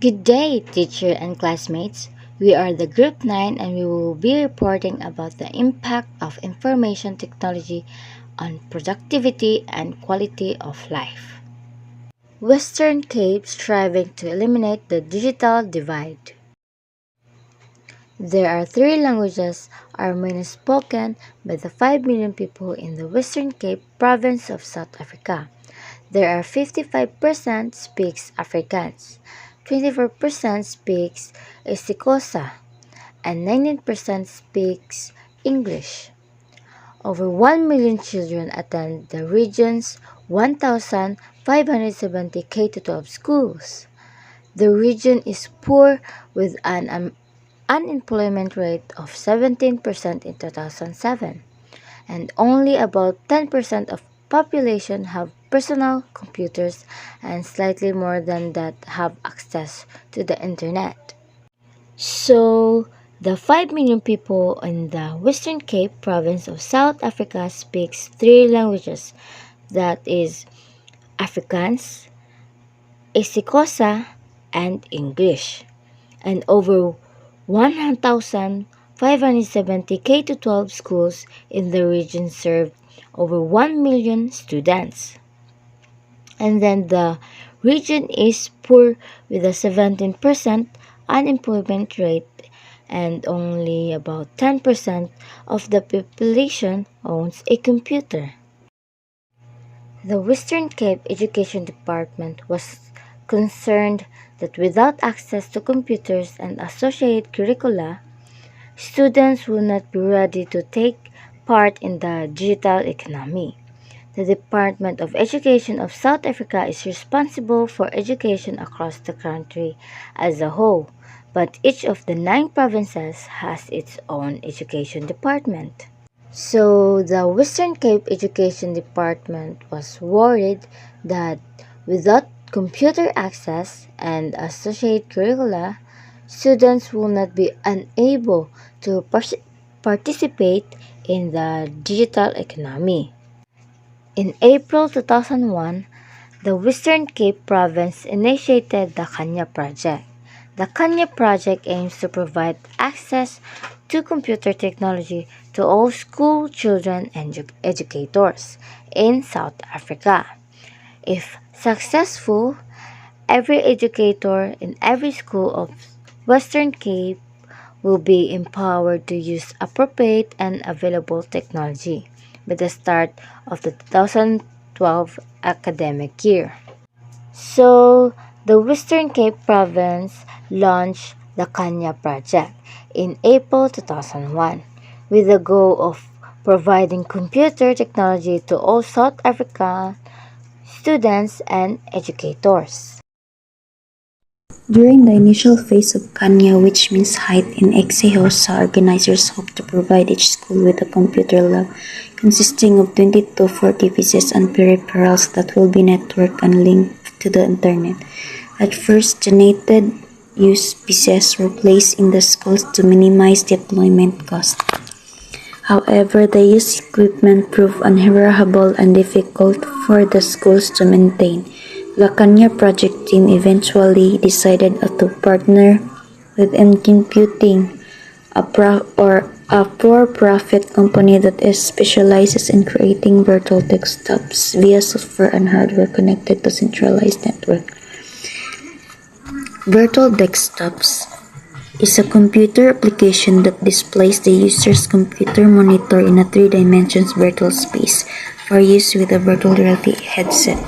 Good day, teacher and classmates. We are the Group 9 and we will be reporting about the impact of information technology on productivity and quality of life. Western Cape striving to eliminate the digital divide. There are three languages are mainly spoken by the 5 million people in the Western Cape province of South Africa. There are 55% speaks Afrikaans, 24% speaks isiXhosa, and 19% speaks English. Over 1 million children attend the region's 1,570 K-12 schools. The region is poor with an unemployment rate of 17% in 2007, and only about 10% of population have personal computers and slightly more than that have access to the internet. So, the 5 million people in the Western Cape province of South Africa speaks three languages, that is Afrikaans, isiXhosa, and English. And over 1,570 K-12 schools in the region serve over 1 million students. And then the region is poor with a 17% unemployment rate and only about 10% of the population owns a computer. The Western Cape Education Department was concerned that without access to computers and associated curricula, students will not be ready to take part in the digital economy. The Department of Education of South Africa is responsible for education across the country as a whole, but each of the 9 provinces has its own education department. So, the Western Cape Education Department was worried that without computer access and associated curricula, students will not be unable to participate in the digital economy. In April 2001, the Western Cape Province initiated the Kanya Project. The Kanya Project aims to provide access to computer technology to all school children and educators in South Africa. If successful, every educator in every school of Western Cape will be empowered to use appropriate and available technology by the start of the 2012 academic year. So, the Western Cape Province launched the Kanya Project in April 2001 with the goal of providing computer technology to all South African students and educators. During the initial phase of Kanya, which means height in Exehosa, organizers hope to provide each school with a computer lab consisting of 20 to 40 pieces and peripherals that will be networked and linked to the internet. At first, donated used pieces were placed in the schools to minimize deployment cost. However, the used equipment proved unreliable and difficult for the schools to maintain. The Kanya project team eventually decided to partner with Computing, a for-profit company that specializes in creating virtual desktops via software and hardware connected to centralized network. Virtual desktops is a computer application that displays the user's computer monitor in a three-dimensional virtual space for use with a virtual reality headset.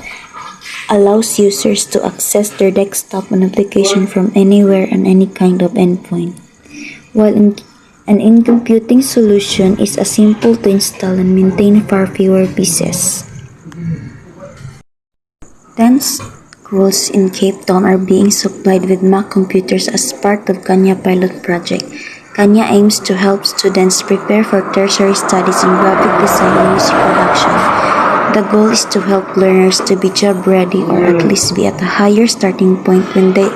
Allows users to access their desktop and application from anywhere and any kind of endpoint. While an in-computing solution is as simple to install and maintain far fewer pieces. 10 schools in Cape Town are being supplied with Mac computers as part of Kanya pilot project. Kanya aims to help students prepare for tertiary studies in graphic design and music production. The goal is to help learners to be job ready or at least be at a higher starting point when they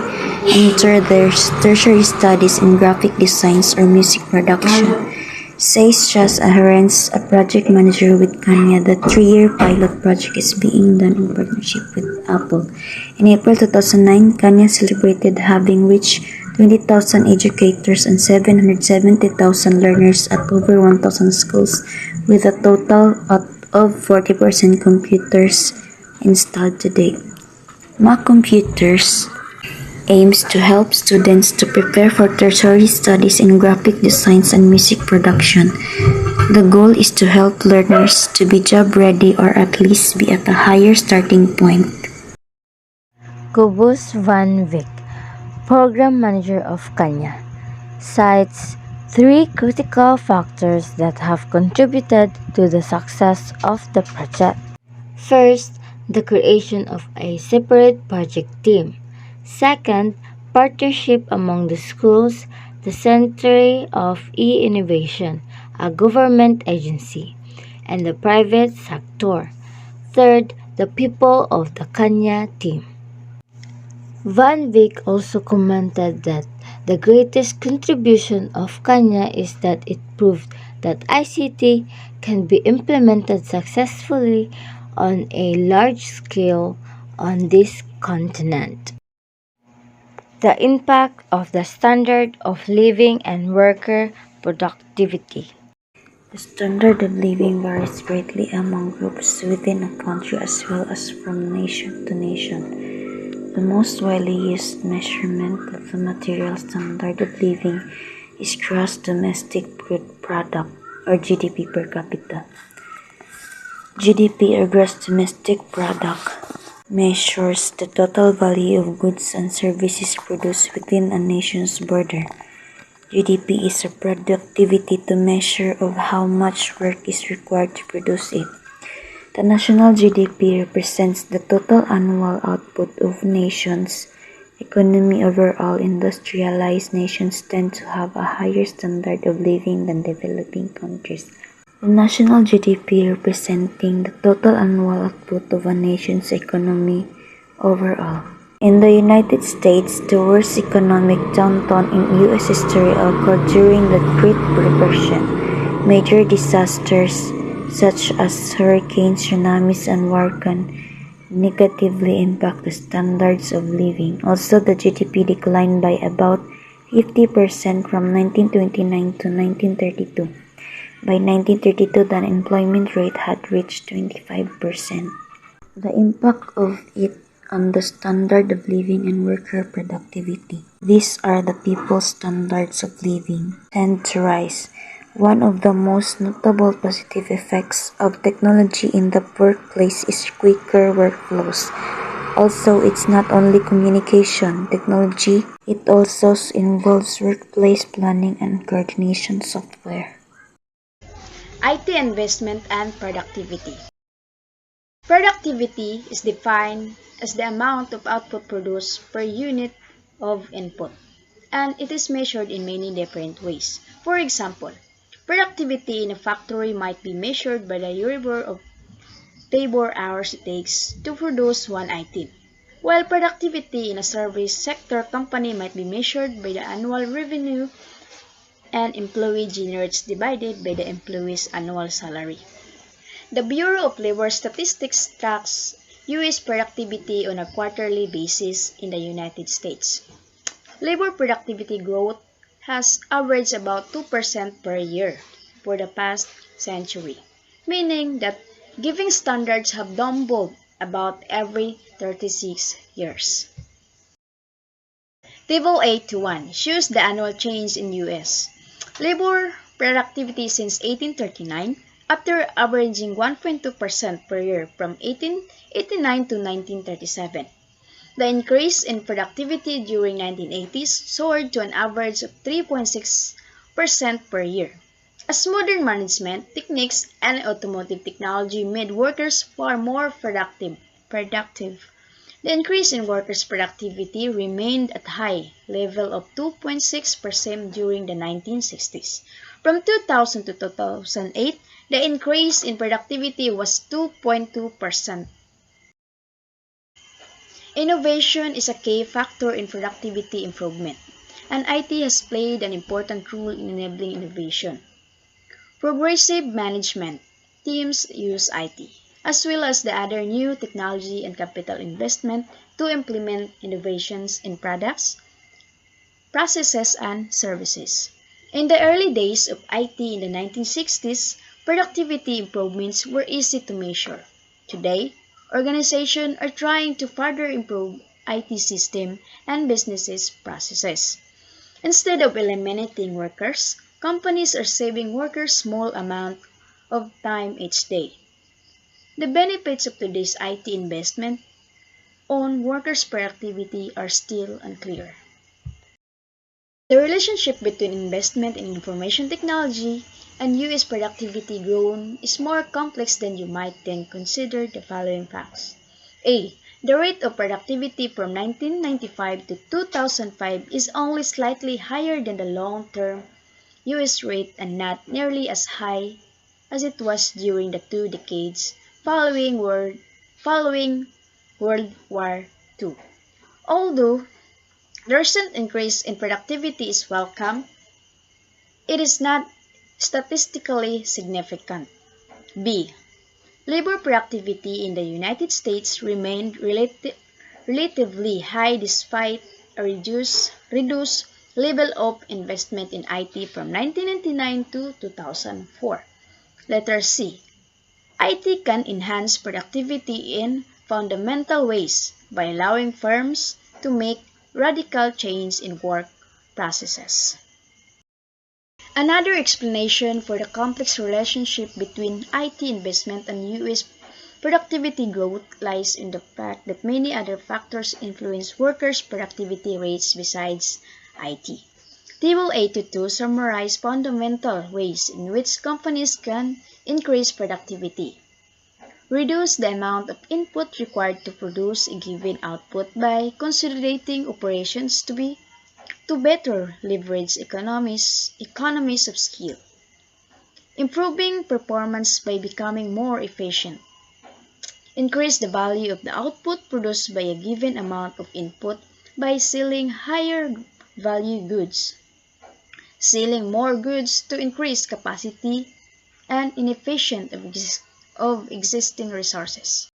enter their tertiary studies in graphic designs or music production. Says Chas Ahrens, a project manager with Kanya. The 3-year pilot project is being done in partnership with Apple. In April 2009, Kanya celebrated having reached 20,000 educators and 770,000 learners at over 1,000 schools, with a total of 40% computers installed to date. Mac Computers aims to help students to prepare for tertiary studies in graphic designs and music production. The goal is to help learners to be job ready or at least be at a higher starting point. Cobus Van Vick, program manager of Kanya, cites three critical factors that have contributed to the success of the project. First, the creation of a separate project team. Second, partnership among the schools, the Center of E-Innovation, a government agency, and the private sector. Third, the people of the Kanya team. Van Vick also commented that the greatest contribution of Kanya is that it proved that ICT can be implemented successfully on a large scale on this continent. The impact of the standard of living and worker productivity. The standard of living varies greatly among groups within a country as well as from nation to nation. The most widely used measurement of the material standard of living is gross domestic product or GDP per capita. GDP or gross domestic product measures the total value of goods and services produced within a nation's border. GDP is a productivity to measure of how much work is required to produce it. The national GDP represents the total annual output of nations' economy. Overall, industrialized nations tend to have a higher standard of living than developing countries. The national GDP representing the total annual output of a nation's economy overall. In the United States, the worst economic downturn in U.S. history occurred during the Great Depression. Major disasters such as hurricanes, tsunamis, and war can negatively impact the standards of living. Also, the GDP declined by about 50% from 1929 to 1932. By 1932, the unemployment rate had reached 25%. The impact of it on the standard of living and worker productivity. These are the people's standards of living tend to rise. One of the most notable positive effects of technology in the workplace is quicker workflows. Also, it's not only communication technology, it also involves workplace planning and coordination software. IT investment and productivity. Productivity is defined as the amount of output produced per unit of input, and it is measured in many different ways. For example, productivity in a factory might be measured by the number of labor hours it takes to produce one item, while productivity in a service sector company might be measured by the annual revenue an employee generates divided by the employee's annual salary. The Bureau of Labor Statistics tracks U.S. productivity on a quarterly basis in the United States. Labor productivity growth has averaged about 2% per year for the past century, meaning that giving standards have doubled about every 36 years. Table 8-1 shows the annual change in U.S. labor productivity since 1839, after averaging 1.2% per year from 1889 to 1937. The increase in productivity during 1980s soared to an average of 3.6% per year. As modern management techniques and automotive technology made workers far more productive, the increase in workers' productivity remained at a high level of 2.6% during the 1960s. From 2000 to 2008, the increase in productivity was 2.2%. Innovation is a key factor in productivity improvement, and IT has played an important role in enabling innovation. progressive management teams use IT, as well as the other new technology and capital investment to implement innovations in products, processes, and services. In the early days of IT in the 1960s, productivity improvements were easy to measure. Today, organizations are trying to further improve IT system and businesses processes. Instead of eliminating workers, companies are saving workers small amount of time each day. The benefits of today's IT investment on workers' productivity are still unclear. The relationship between investment in information technology and US productivity growth is more complex than you might think. Consider the following facts. A. The rate of productivity from 1995 to 2005 is only slightly higher than the long-term US rate and not nearly as high as it was during the 2 decades following World War II. Although the recent increase in productivity is welcome, it is not statistically significant. B. Labor productivity in the United States remained relatively high despite a reduced level of investment in IT from 1999 to 2004. Letter C. IT can enhance productivity in fundamental ways by allowing firms to make radical change in work processes. Another explanation for the complex relationship between IT investment and US productivity growth lies in the fact that many other factors influence workers' productivity rates besides IT. Table 82 summarizes fundamental ways in which companies can increase productivity. Reduce the amount of input required to produce a given output by consolidating operations to better leverage economies of scale. Improving performance by becoming more efficient. Increase the value of the output produced by a given amount of input by selling higher value goods. Selling more goods to increase capacity and inefficient of existing resources.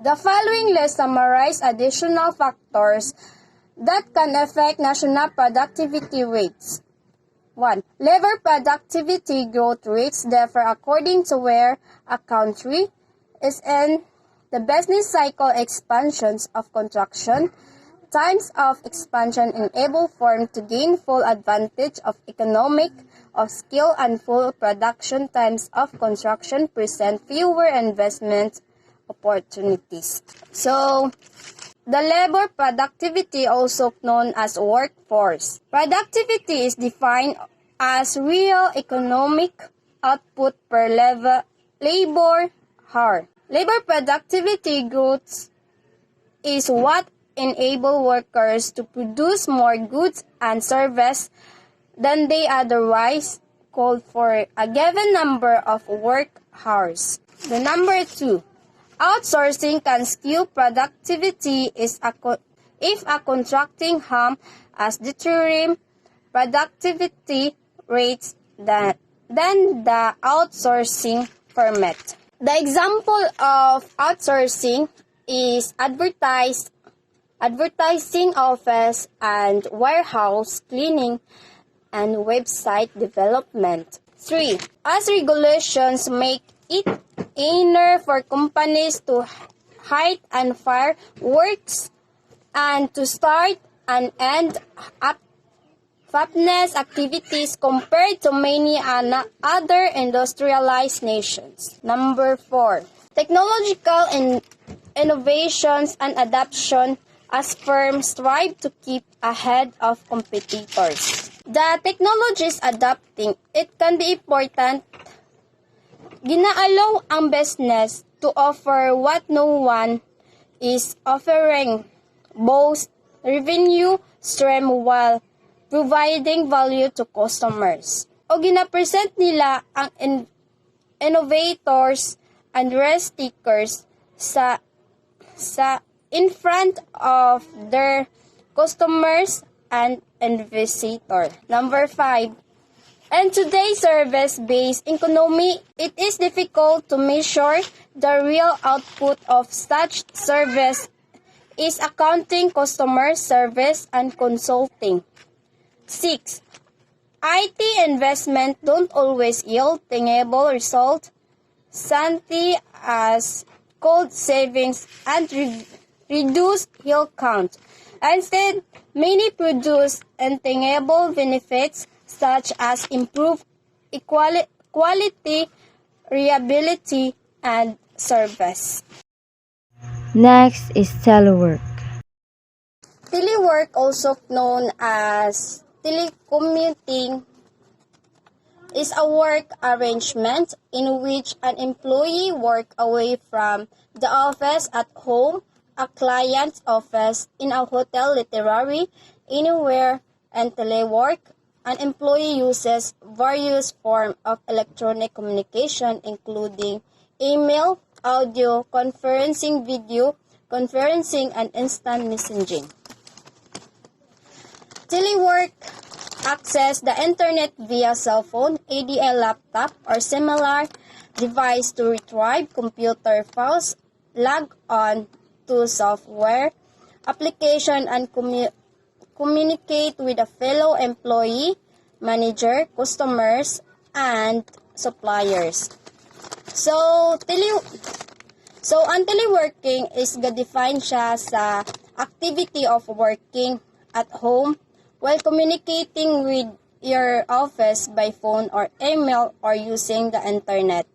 The following list summarizes additional factors that can affect national productivity rates. 1. Labor productivity growth rates differ according to where a country is in the business cycle. Expansions of contraction. Times of expansion enable firms to gain full advantage of economic of scale, and full production times of construction present fewer investment opportunities. So, the labor productivity, also known as workforce. Productivity is defined as real economic output per labor hour. Labor productivity growth is what enable workers to produce more goods and services than they otherwise called for a given number of work hours. The number 2. Outsourcing can skew productivity if a contracting firm as determine productivity rates than the outsourcing permit. The example of outsourcing is advertising, office and warehouse cleaning, and website development. 3. As regulations make it easier for companies to hire and fire workers and to start and end up fitness activities compared to many other industrialized nations. Number 4. Technological innovations and adoption as firms strive to keep ahead of competitors. The technologies adapting, it can be important. Ginaalaw ang business to offer what no one is offering, both revenue stream while providing value to customers. O ginapresent nila ang innovators and risk takers sa in front of their customers and investigator. Number 5. In today's service-based economy, it is difficult to measure the real output of such service is accounting, customer service, and consulting. 6. IT investment don't always yield tangible result, Santi as cost savings and reduced hill count. Instead, many produce intangible benefits such as improved quality, reliability, and service. Next is telework. Telework, also known as telecommuting, is a work arrangement in which an employee works away from the office at home, a client's office, in a hotel, literally anywhere. And telework, an employee uses various forms of electronic communication including email, audio, conferencing, video conferencing, and instant messaging. Telework access the internet via cell phone, ADL laptop, or similar device to retrieve computer files, log on to software application, and communicate with a fellow employee, manager, customers, and suppliers. So ang teleworking is ga-define siya sa activity of working at home while communicating with your office by phone or email or using the internet.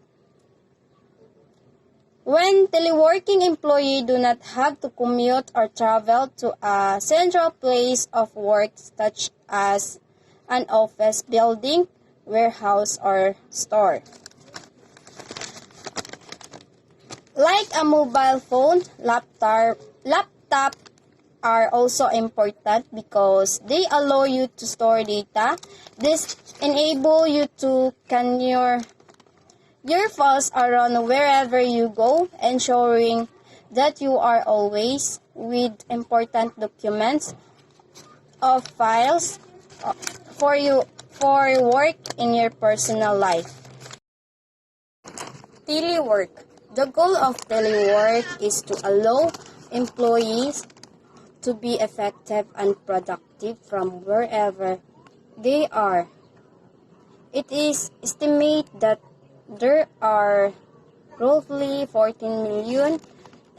When teleworking employees do not have to commute or travel to a central place of work such as an office building, warehouse, or store. Like a mobile phone, laptop are also important because they allow you to store data. This enable you to can your files around wherever you go, ensuring that you are always with important documents of files for work in your personal life. Telework. The goal of telework is to allow employees to be effective and productive from wherever they are. It is estimated that there are roughly 14 million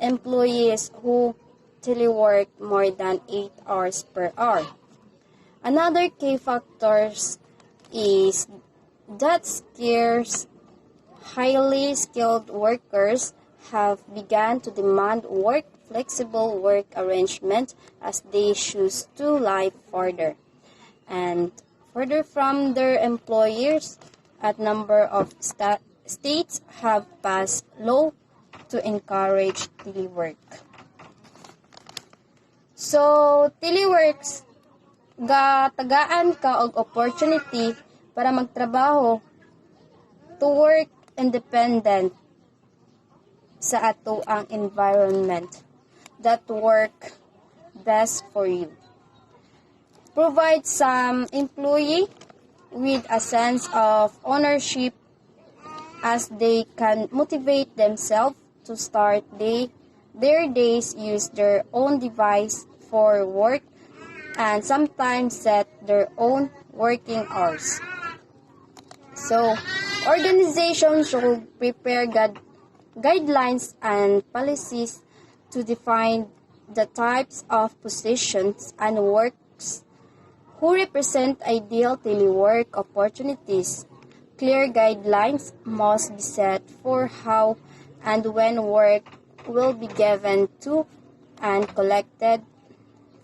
employees who telework more than 8 hours per hour. Another key factor is that scarce, highly skilled workers have begun to demand flexible work arrangement as they choose to live further and further from their employers. A number of states have passed law to encourage telework. So, teleworks tagaan ka og opportunity para magtrabaho to work independent sa atoang environment that work best for you. Provide some employee with a sense of ownership as they can motivate themselves to start their days, use their own device for work, and sometimes set their own working hours. So, organizations should prepare guidelines and policies to define the types of positions and works who represent ideal telework opportunities. Clear guidelines must be set for how and when work will be given to and collected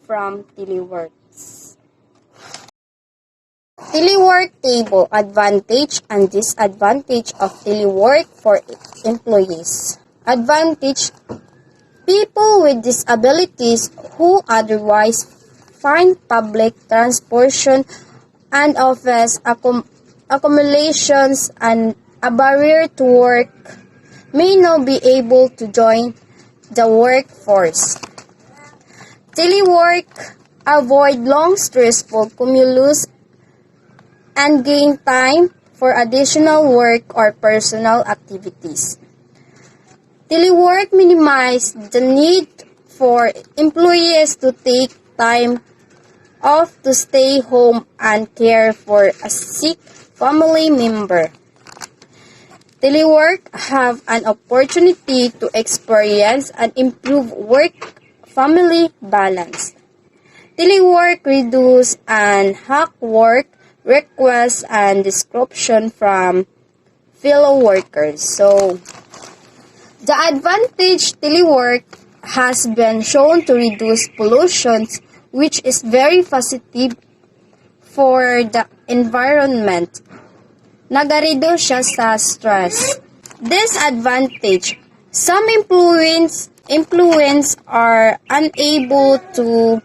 from teleworks. Telework table, advantage and disadvantage of telework for employees. Advantage: people with disabilities who otherwise find public transportation and office accommodations and a barrier to work may not be able to join the workforce. Telework avoid long stressful commutes and gain time for additional work or personal activities. Telework minimizes the need for employees to take time off to stay home and care for a sick family member. Telework have an opportunity to experience and improve work-family balance. Telework reduce and hack work requests and description from fellow workers. So, the advantage telework has been shown to reduce pollution, which is very positive for the environment. Nagareduce siya sa stress. Disadvantage, some employees are unable to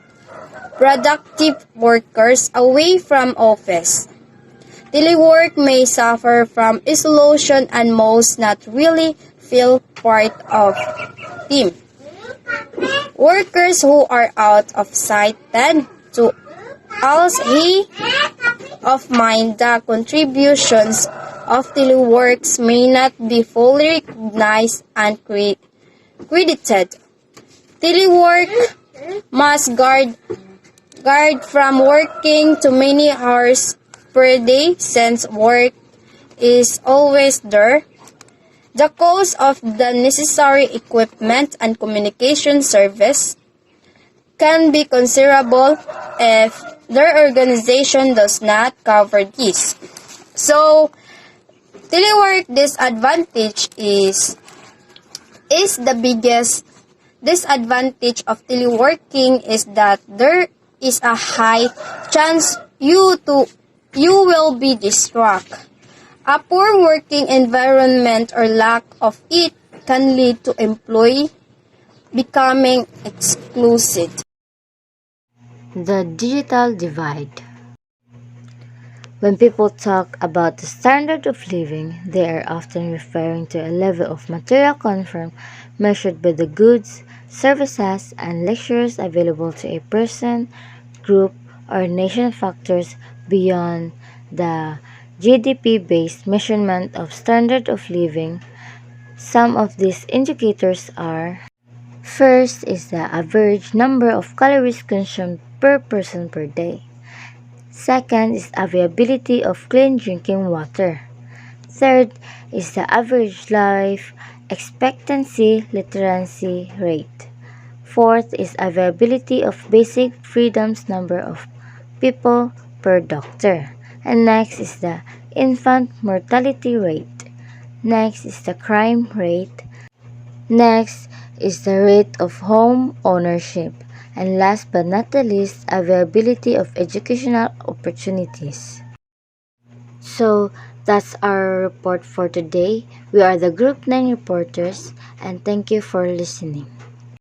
productive workers away from office. Telework may suffer from isolation and most not really feel part of team. Workers who are out of sight tend to also of mind the contributions of teleworks may not be fully recognized and credited. Telework must guard from working too many hours per day since work is always there. The cost of the necessary equipment and communication service can be considerable if their organization does not cover this. So, telework disadvantage is the biggest disadvantage of teleworking is that there is a high chance you will be distracted. A poor working environment or lack of it can lead to employee becoming exclusive. The digital divide. When people talk about the standard of living, they are often referring to a level of material comfort measured by the goods, services, and luxuries available to a person, group, or nation factors beyond the GDP-based measurement of standard of living. Some of these indicators are: first is the average number of calories consumed per person per day. Second is availability of clean drinking water. Third is the average life expectancy literacy rate. Fourth is availability of basic freedoms number of people per doctor. And next is the infant mortality rate. Next is the crime rate. Next is the rate of home ownership. And last but not the least, availability of educational opportunities. So that's our report for today. We are the Group 9 reporters and thank you for listening.